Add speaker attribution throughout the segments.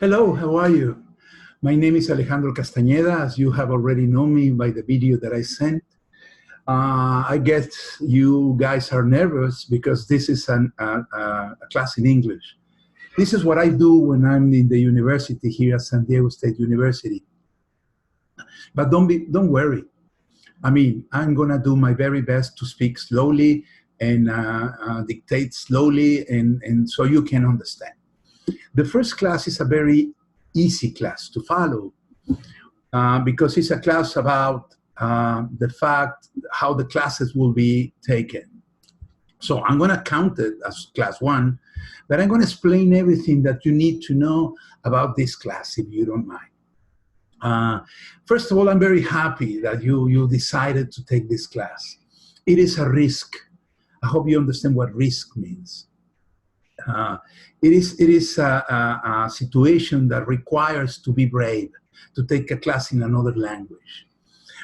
Speaker 1: Hello, how are you? My name is Alejandro Castañeda, as you have already known me by the video that I sent. I guess you guys are nervous because this is a class in English. This is what I do when I'm in the university here at San Diego State University. But don't worry. I mean, I'm gonna do my very best to speak slowly and dictate slowly, and so you can understand. The first class is a very easy class to follow because it's a class about the fact how the classes will be taken. So I'm going to count it as class one, but I'm going to explain everything that you need to know about this class, if you don't mind. First of all, I'm very happy that you decided to take this class. It is a risk. I hope you understand what risk means. It is a situation that requires to be brave, to take a class in another language.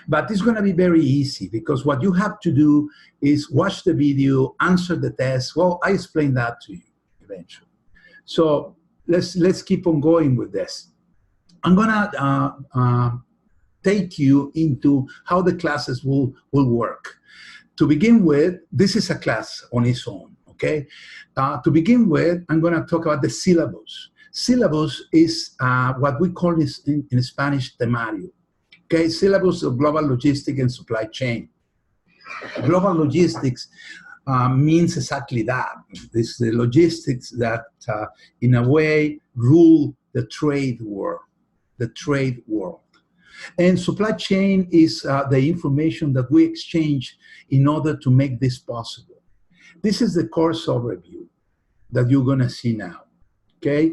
Speaker 1: But it's going to be very easy because what you have to do is watch the video, answer the test. Well, I explained that to you eventually. So let's keep on going with this. I'm going to take you into how the classes will work. To begin with, this is a class on its own. Okay. To begin with, I'm going to talk about the syllabus. Syllabus is what we call this in Spanish temario. Okay, syllabus of global logistics and supply chain. Global logistics means exactly that. It's the logistics that, in a way, rule the trade world. The trade world. And supply chain is the information that we exchange in order to make this possible. This is the course overview that you're going to see now, okay?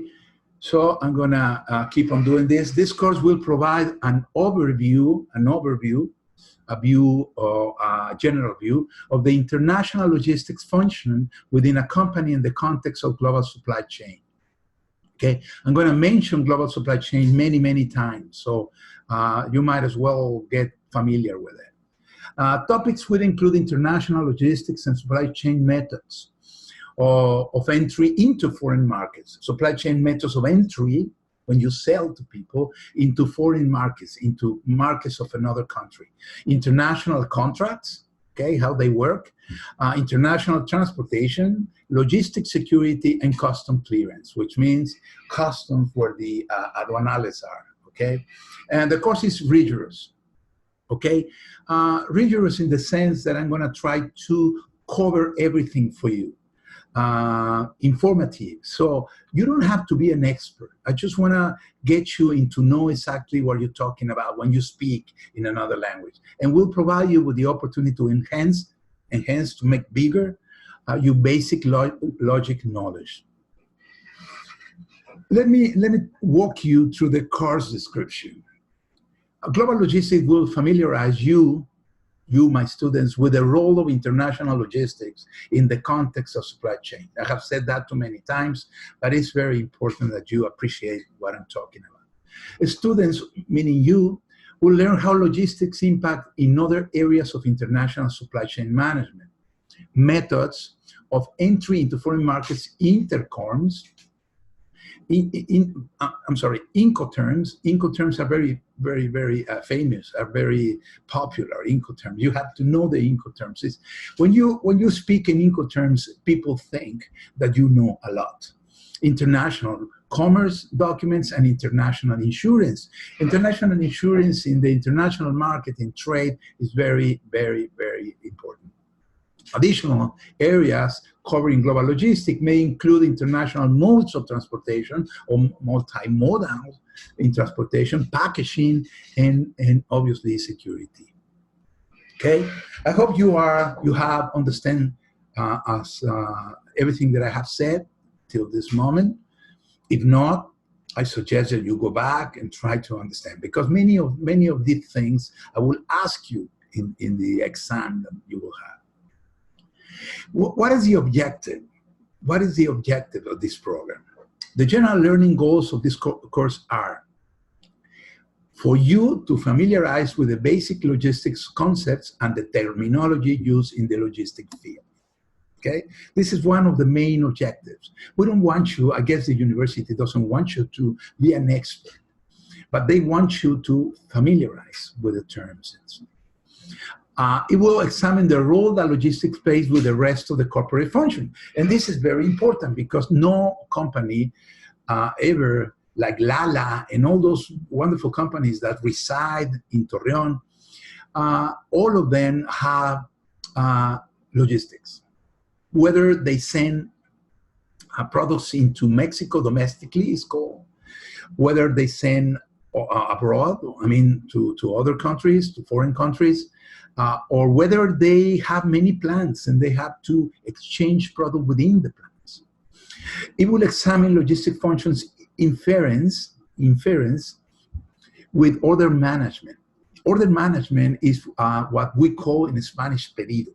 Speaker 1: So I'm going to keep on doing this. This course will provide an overview, a general view of the international logistics function within a company in the context of global supply chain, okay? I'm going to mention global supply chain many, many times, so you might as well get familiar with it. Topics will include international logistics and supply chain methods of entry into foreign markets, supply chain methods of entry when you sell to people into foreign markets, into markets of another country, international contracts, okay, how they work, international transportation, logistic security, and custom clearance, which means customs where the aduanales are, okay? And the course is rigorous. Okay, rigorous in the sense that I'm going to try to cover everything for you. Informative, so you don't have to be an expert. I just want to get you into know exactly what you're talking about when you speak in another language, and we'll provide you with the opportunity to enhance to make bigger your basic logic knowledge. Let me walk you through the course description. Global logistics will familiarize you, my students, with the role of international logistics in the context of supply chain. I have said that too many times, but it's very important that you appreciate what I'm talking about. Students, meaning you, will learn how logistics impact in other areas of international supply chain management, methods of entry into foreign markets, Incoterms. Incoterms are very, very, very famous, are very popular. Incoterms. You have to know the Incoterms. When you speak in Incoterms, people think that you know a lot. International commerce documents and international insurance. International insurance in the international market in trade is very, very, very important. Additional areas covering global logistics may include international modes of transportation or multimodal in transportation, packaging, and obviously security. Okay, I hope you have understand everything that I have said till this moment. If not, I suggest that you go back and try to understand, because many of these things I will ask you in the exam that you will have. What is the objective? What is the objective of this program? The general learning goals of this course are for you to familiarize with the basic logistics concepts and the terminology used in the logistics field. Okay, this is one of the main objectives. We don't want you, I guess the university doesn't want you to be an expert, but they want you to familiarize with the terms. It will examine the role that logistics plays with the rest of the corporate function. And this is very important because no company ever, like Lala and all those wonderful companies that reside in Torreon, all of them have logistics. Whether they send products into Mexico domestically is called, whether they send abroad, I mean, to other countries, to foreign countries, or whether they have many plants and they have to exchange product within the plants. It will examine logistic functions inference with order management. Order management is what we call in Spanish pedido.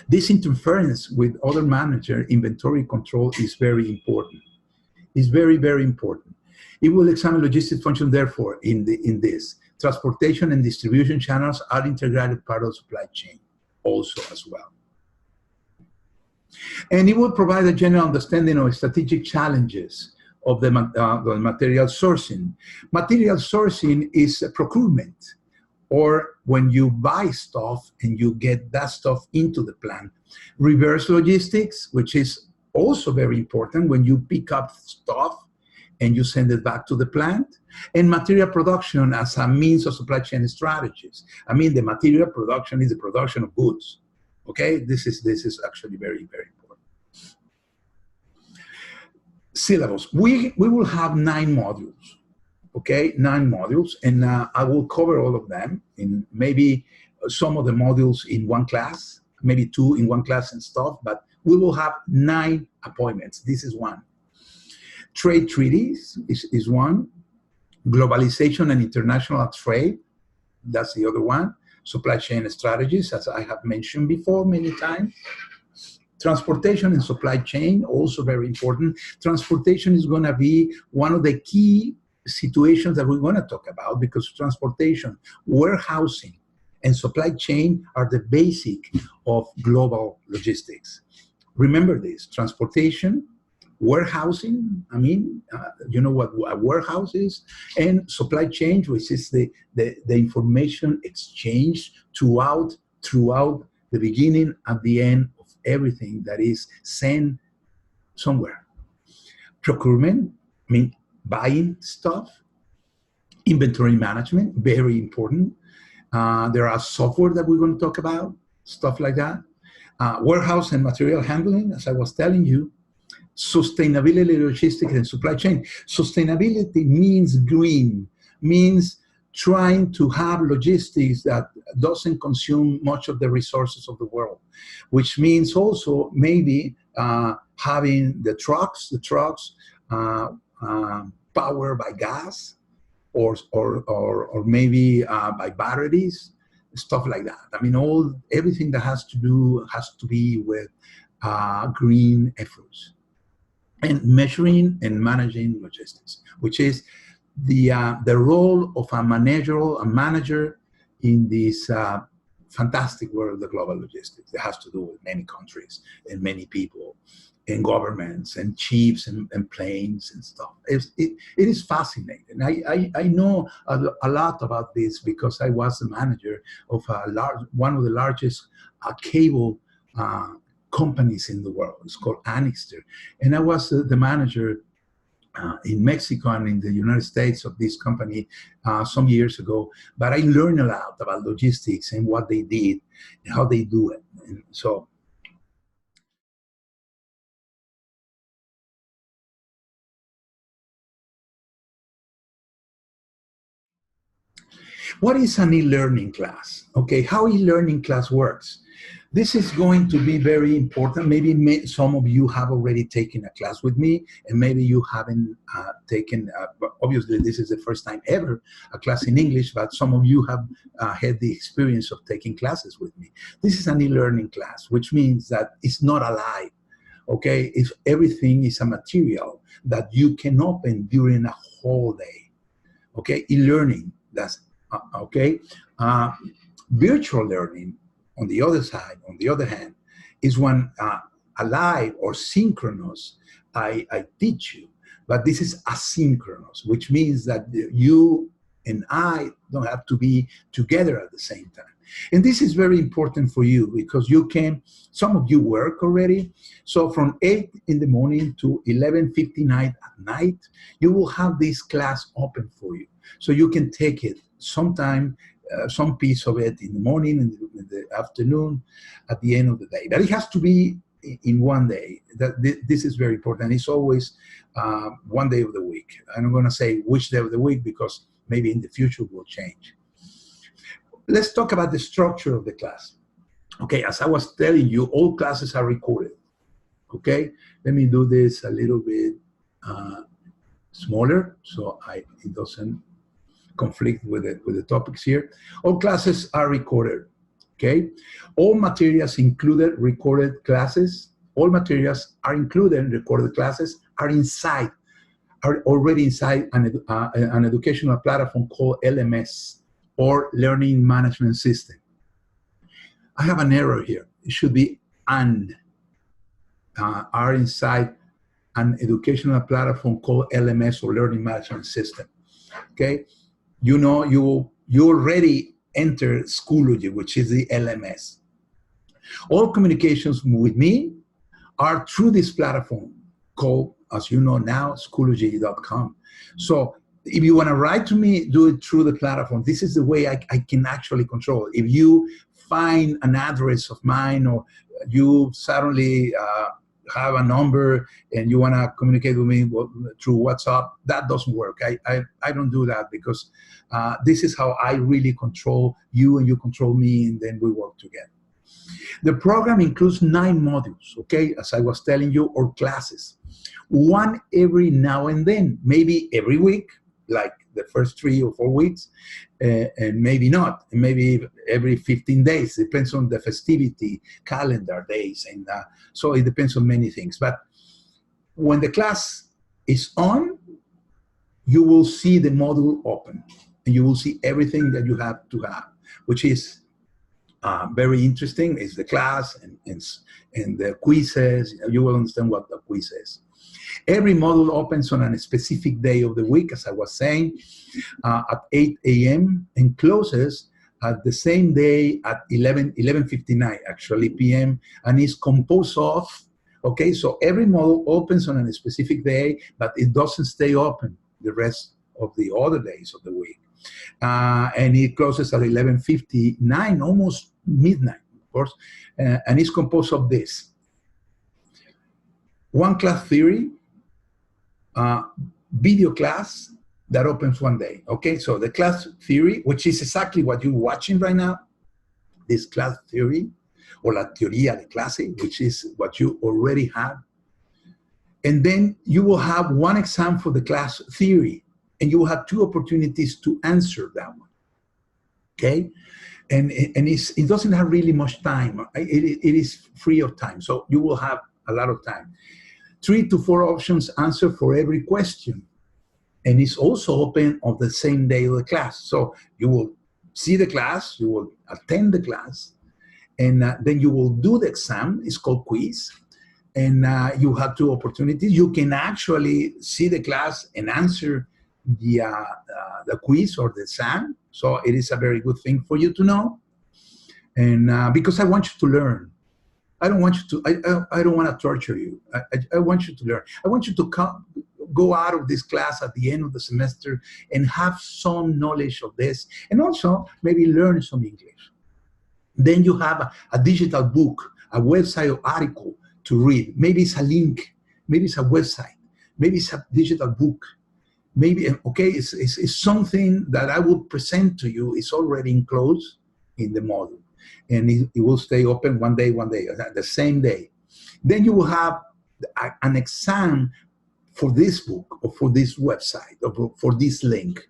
Speaker 1: This interference with order manager inventory control is very important. It's very, very important. It will examine logistic function, therefore, in this. Transportation and distribution channels are integrated part of the supply chain also as well. And it will provide a general understanding of strategic challenges of the material sourcing. Material sourcing is procurement, or when you buy stuff and you get that stuff into the plant. Reverse logistics, which is also very important when you pick up stuff and you send it back to the plant. And material production as a means of supply chain strategies. I mean, the material production is the production of goods. Okay, this is actually very, very important. Syllabus. We will have 9 modules. Okay, 9 modules, and I will cover all of them in maybe some of the modules in one class, maybe 2 in one class and stuff, but we will have 9 appointments. This is one. Trade treaties is one. Globalization and international trade, that's the other one. Supply chain strategies, as I have mentioned before many times. Transportation and supply chain, also very important. Transportation is going to be one of the key situations that we're going to talk about, because transportation, warehousing, and supply chain are the basic of global logistics. Remember this: transportation, warehousing, I mean, you know what a warehouse is, and supply chain, which is the information exchange throughout the beginning and the end of everything that is sent somewhere. Procurement, I mean, buying stuff. Inventory management, very important. There are software that we're going to talk about, stuff like that. Warehouse and material handling, as I was telling you. Sustainability, logistics, and supply chain. Sustainability means green, means trying to have logistics that doesn't consume much of the resources of the world, which means also maybe having the trucks powered by gas, or maybe by batteries, stuff like that. I mean, everything that has to be with green efforts. And measuring and managing logistics, which is the role of a manager in this fantastic world of the global logistics. It has to do with many countries and many people and governments and chiefs and planes and stuff. It is fascinating. I know a lot about this because I was the manager of one of the largest cable companies in the world. It's called Anixter. And I was the manager in Mexico and in the United States of this company some years ago. But I learned a lot about logistics and what they did and how they do it. And so, what is an e-learning class? Okay, how e-learning class works. This is going to be very important. Maybe some of you have already taken a class with me, and maybe you haven't taken, obviously this is the first time ever, a class in English, but some of you have had the experience of taking classes with me. This is an e-learning class, which means that it's not alive, okay? Everything is a material that you can open during a whole day, okay? E-learning, that's, okay? Virtual learning, on the other hand, is when alive or synchronous, I teach you. But this is asynchronous, which means that you and I don't have to be together at the same time. And this is very important for you because you can, some of you work already. So from 8 in the morning to 11:59 at night, you will have this class open for you. So you can take it sometime, some piece of it in the morning, in the afternoon, at the end of the day. But it has to be in one day. This is very important. It's always one day of the week. I'm not going to say which day of the week because maybe in the future will change. Let's talk about the structure of the class. Okay, as I was telling you, all classes are recorded. Okay, let me do this a little bit smaller so it doesn't conflict with the topics here. All classes are recorded. Okay, all materials included recorded classes. All materials are included in recorded classes are already inside an educational platform called LMS, or Learning Management System. I have an error here. It should be are inside an educational platform called LMS, or Learning Management System. Okay, you know, you already entered Schoology, which is the LMS. All communications with me are through this platform called, as you know now, Schoology.com. So if you want to write to me, do it through the platform. This is the way I can actually control it. If you find an address of mine, or you suddenly have a number and you want to communicate with me through WhatsApp, that doesn't work. I don't do that because this is how I really control you and you control me, and then we work together. The program includes 9 modules, okay, as I was telling you, or classes. One every now and then, maybe every week, like the first 3 or 4 weeks, and maybe not, maybe every 15 days, depends on the festivity, calendar days, and so it depends on many things. But when the class is on, you will see the module open, and you will see everything that you have to have, which is very interesting. Is the class and the quizzes. You will understand what the quiz is. Every module opens on a specific day of the week, as I was saying, at 8 a.m. and closes at the same day at 11:59 actually p.m. and is composed of, okay, so every module opens on a specific day, but it doesn't stay open the rest of the other days of the week. And it closes at 11:59, almost midnight, of course, and it's composed of this. One class theory, video class that opens one day, okay? So the class theory, which is exactly what you're watching right now, this class theory, or la teoría de clase, which is what you already have. And then you will have one exam for the class theory, and you will have 2 opportunities to answer that one, okay? And it doesn't have really much time. It is free of time, so you will have a lot of time. 3 to 4 options answer for every question. And it's also open on the same day of the class. So you will see the class, you will attend the class, and then you will do the exam. It's called quiz. And you have 2 opportunities. You can actually see the class and answer the quiz or the exam. So it is a very good thing for you to know. And because I want you to learn. I don't want you to, I don't want to torture you. I want you to learn. I want you to go out of this class at the end of the semester and have some knowledge of this, and also maybe learn some English. Then you have a digital book, a website or article to read. Maybe it's a link, maybe it's a website, maybe it's a digital book. Maybe, okay, it's something that I will present to you. It's already enclosed in the module. And it will stay open one day, the same day. Then you will have an exam for this book, or for this website, or for this link,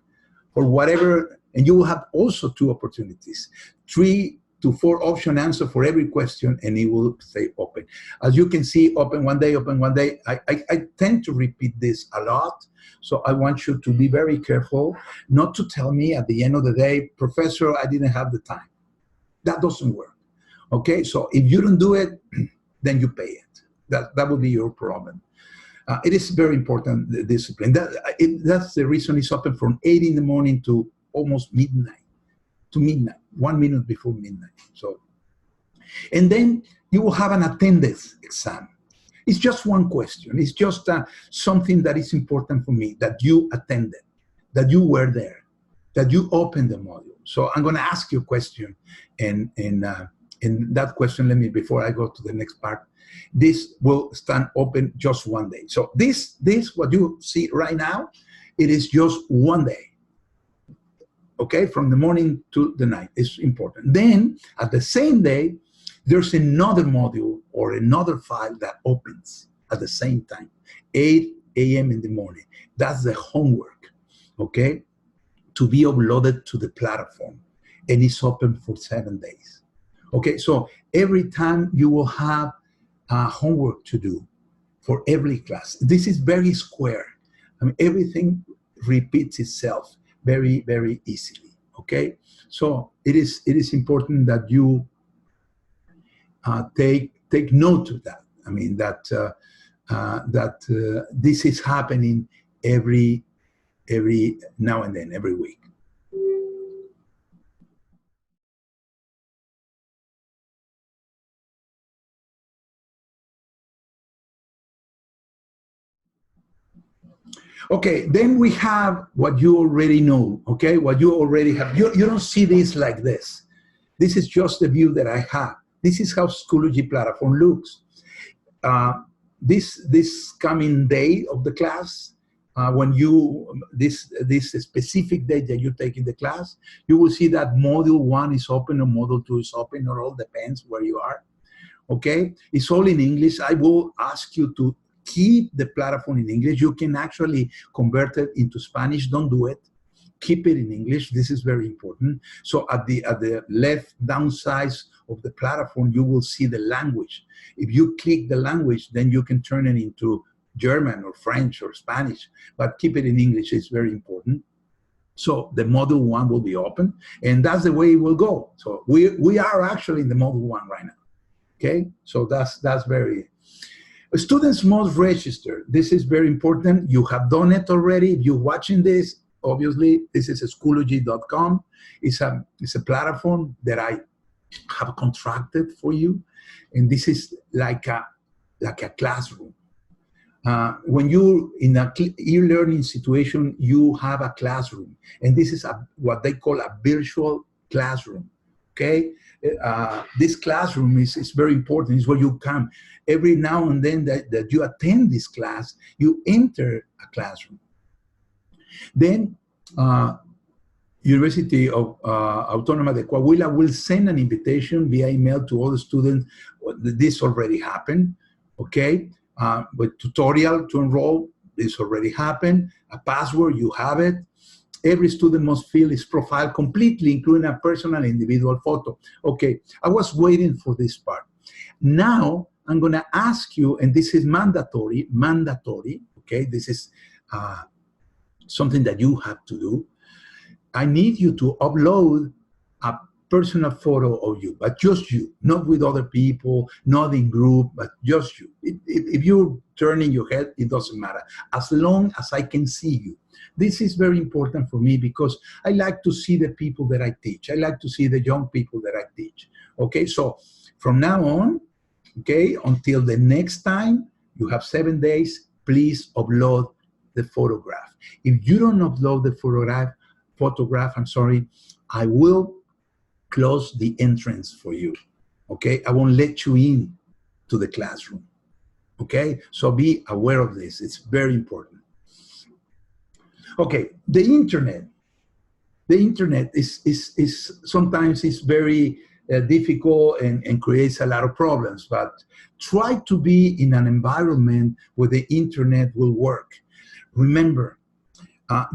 Speaker 1: or whatever. And you will have also 2 opportunities, 3 to 4 option answer for every question, and it will stay open. As you can see, open one day, open one day. I tend to repeat this a lot. So I want you to be very careful not to tell me at the end of the day, Professor, I didn't have the time. That doesn't work, okay? So if you don't do it, then you pay it. That would be your problem. It is very important, the discipline. That's the reason it's open from 8 in the morning to almost midnight, 1 minute before midnight. So, and then you will have an attendance exam. It's just one question. It's just something that is important for me, that you attended, that you were there, that you opened the module. So I'm going to ask you a question, and that question, before I go to the next part, this will stand open just one day. So this what you see right now, it is just one day. Okay, from the morning to the night. It's important. Then at the same day, there's another module or another file that opens at the same time, 8 a.m. in the morning. That's the homework, okay, to be uploaded to the platform, and it's open for 7 days. Okay, so every time you will have homework to do for every class. This is very square. I mean, everything repeats itself very, very easily, okay? So it is important that you take note of that. I mean, that this is happening every now and then, every week. Okay, then we have what you already know, okay? What you already have. You don't see this like this. This is just the view that I have. This is how Schoology platform looks. This coming day of the class, when this specific day that you take in the class, you will see that module 1 is open or module 2 is open, or all depends where you are, okay? It's all in English. I will ask you to keep the platform in English. You can actually convert it into Spanish. Don't do it. Keep it in English. This is very important. So at the left down side of the platform, you will see the language. If you click the language, then you can turn it into German or French or Spanish, but keep it in English. It's very important. So the module 1 will be open, and that's the way it will go. So we are actually in the module 1 right now. Okay, so that's very. Students must register. This is very important. You have done it already. If you're watching this, obviously, this is Schoology.com. It's a platform that I have contracted for you, and this is like a classroom. When you're in a e-learning situation, you have a classroom, and this is what they call a virtual classroom. Okay, this classroom is very important. It's where you come. Every now and then that you attend this class, you enter a classroom. Then University of Autónoma de Coahuila will send an invitation via email to all the students. This already happened, okay? With tutorial to enroll, this already happened. A password, you have it. Every student must fill his profile completely, including a personal individual photo. Okay, I was waiting for this part. Now, I'm gonna ask you, and this is mandatory, okay? This is something that you have to do. I need you to upload a personal photo of you, but just you, not with other people, not in group, but just you. If you're turning your head, it doesn't matter, as long as I can see you. This is very important for me because I like to see the people that I teach. I like to see the young people that I teach. Okay, so from now on, okay, until the next time, you have 7 days, please upload the photograph. If you don't upload the photograph, I'm sorry, I will close the entrance for you, okay? I won't let you in to the classroom, okay? So be aware of this. It's very important. Okay, the internet is sometimes is very difficult and creates a lot of problems, but try to be in an environment where the internet will work. Remember,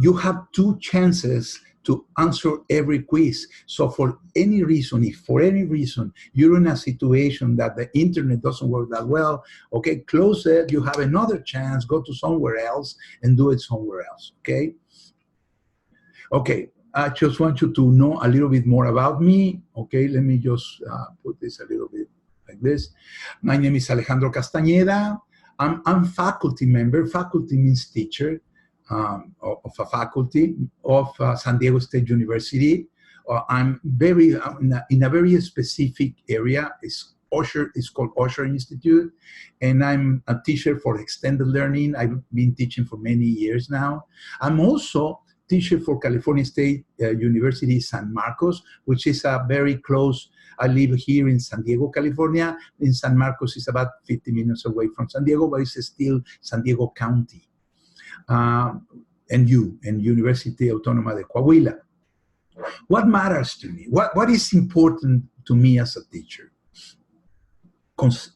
Speaker 1: you have 2 chances to answer every quiz. So for any reason, if for any reason you're in a situation that the internet doesn't work that well, okay, close it, you have another chance, go to somewhere else and do it somewhere else, okay? Okay, I just want you to know a little bit more about me, okay? Let me just put this a little bit like this. My name is Alejandro Castañeda. I'm faculty member. Faculty means teacher of a faculty of San Diego State University. I'm very in a very specific area. It's called Osher Institute, and I'm a teacher for extended learning. I've been teaching for many years now. I'm also teacher for California State University San Marcos, which is a very close. I live here in San Diego, California. In San Marcos is about 50 minutes away from San Diego, but it's still San Diego County. And University Autónoma de Coahuila. What matters to me? What is important to me as a teacher?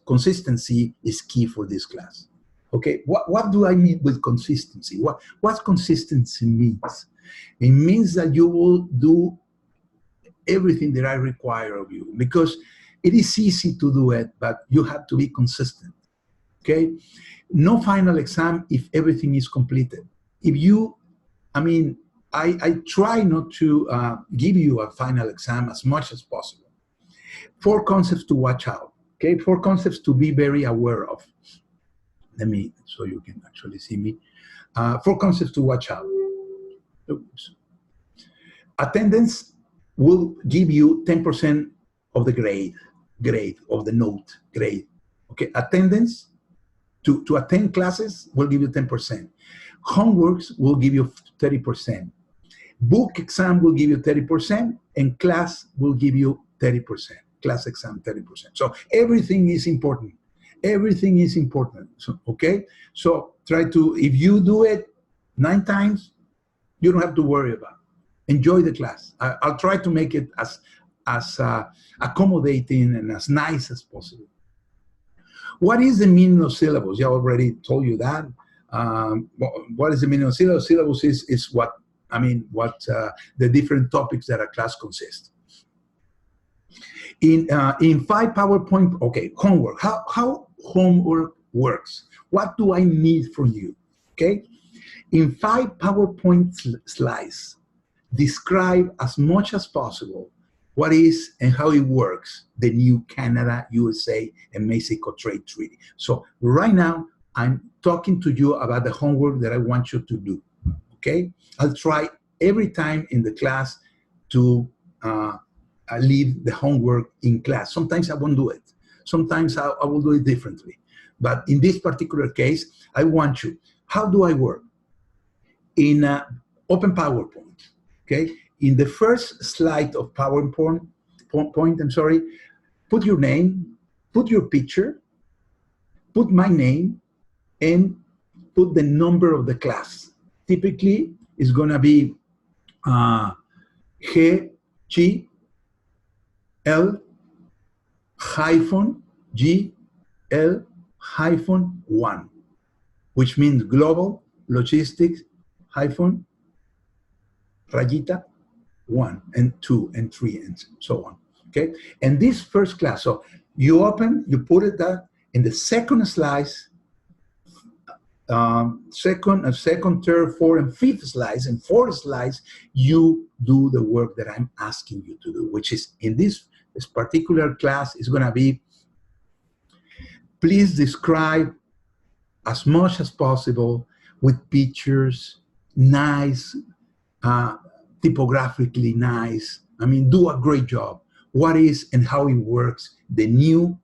Speaker 1: Consistency is key for this class. Okay, what do I mean with consistency? What consistency means? It means that you will do everything that I require of you, because it is easy to do it, but you have to be consistent. Okay, no final exam if everything is completed. If you, I try not to give you a final exam as much as possible. 4 concepts to watch out. Okay, 4 concepts to be very aware of. Let me, so you can actually see me. 4 concepts to watch out. Oops. Attendance will give you 10% of the grade of the note grade. Okay, attendance to attend classes will give you 10%. Homeworks will give you 30%. Book exam will give you 30%, and class will give you 30%. Class exam 30%. So everything is important. Everything is important. So, okay? So try to, if you do it 9 times, you don't have to worry about it. Enjoy the class. I'll try to make it as accommodating and as nice as possible. What is the meaning of syllabus? I already told you that. What is the meaning of syllabus? Syllabus is what the different topics that a class consists. In 5 PowerPoint, okay, homework. How homework works? What do I need from you? Okay, in 5 PowerPoint slides, describe as much as possible what is and how it works, the new Canada, USA, and Mexico trade treaty. So right now, I'm talking to you about the homework that I want you to do, okay? I'll try every time in the class to leave the homework in class. Sometimes I won't do it. Sometimes I will do it differently. But in this particular case, I want you. How do I work? In open PowerPoint, okay? In the first slide of PowerPoint, put your name, put your picture, put my name, and put the number of the class. Typically, it's going to be G, L, hyphen, G, L, hyphen, 1, which means global logistics, hyphen, rayita, 1 and 2 and 3 and so on, okay? And this first class, so you open, you put it that in the second slice, second, third, fourth, and fifth slides, and fourth slides, you do the work that I'm asking you to do, which is in this particular class is going to be, please describe as much as possible with pictures, nice, typographically nice. Do a great job. What is and how it works, the new,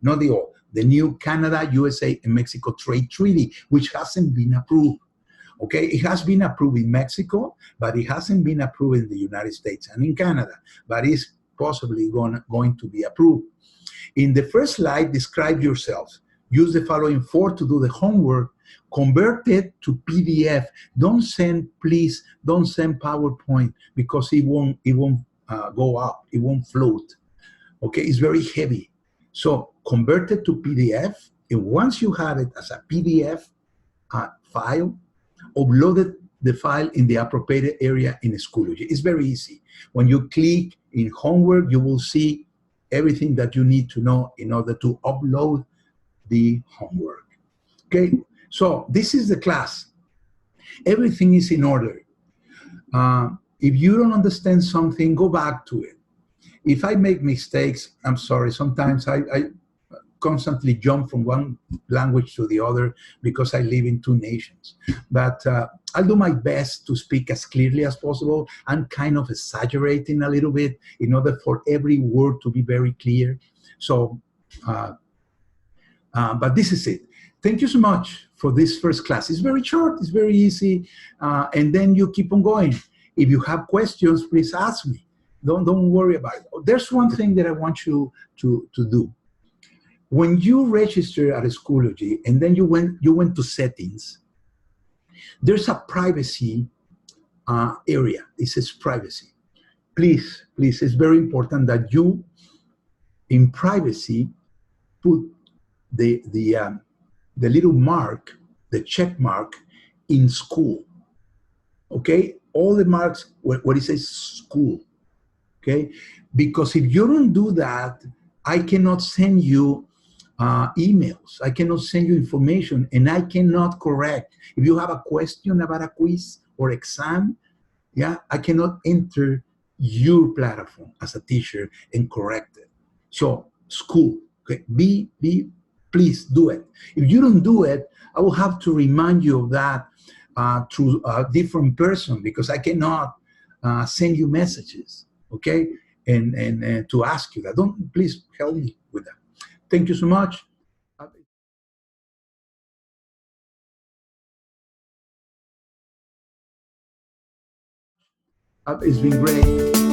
Speaker 1: not the old, the new Canada, USA, and Mexico trade treaty, which hasn't been approved. Okay, it has been approved in Mexico, but it hasn't been approved in the United States and in Canada, but it's possibly going to be approved. In the first slide, describe yourselves. Use the following 4 to do the homework. Convert it to PDF. Please don't send PowerPoint, because it won't go up. It won't float. Okay, it's very heavy. So convert it to PDF, and once you have it as a PDF file, upload the file in the appropriate area in Schoology. It's very easy. When you click in homework, you will see everything that you need to know in order to upload the homework. Okay, so this is the class. Everything is in order. If you don't understand something, go back to it. If I make mistakes, I'm sorry. Sometimes I constantly jump from one language to the other because I live in two nations. But I'll do my best to speak as clearly as possible. I'm kind of exaggerating a little bit in order for every word to be very clear. So, but this is it. Thank you so much for this first class. It's very short, it's very easy, and then you keep on going. If you have questions, please ask me. Don't worry about it. There's one thing that I want you to do. When you register at Schoology and then you went to settings, there's a privacy area. It says privacy. Please, it's very important that you, in privacy, put the little mark, the check mark in school. Okay, all the marks what it says school. Okay, because if you don't do that, I cannot send you emails. I cannot send you information, and I cannot correct. If you have a question about a quiz or exam, yeah, I cannot enter your platform as a teacher and correct it. So school, okay, please do it. If you don't do it, I will have to remind you of that through a different person, because I cannot send you messages, okay, and to ask you that. Please help me with that. Thank you so much. It's been great.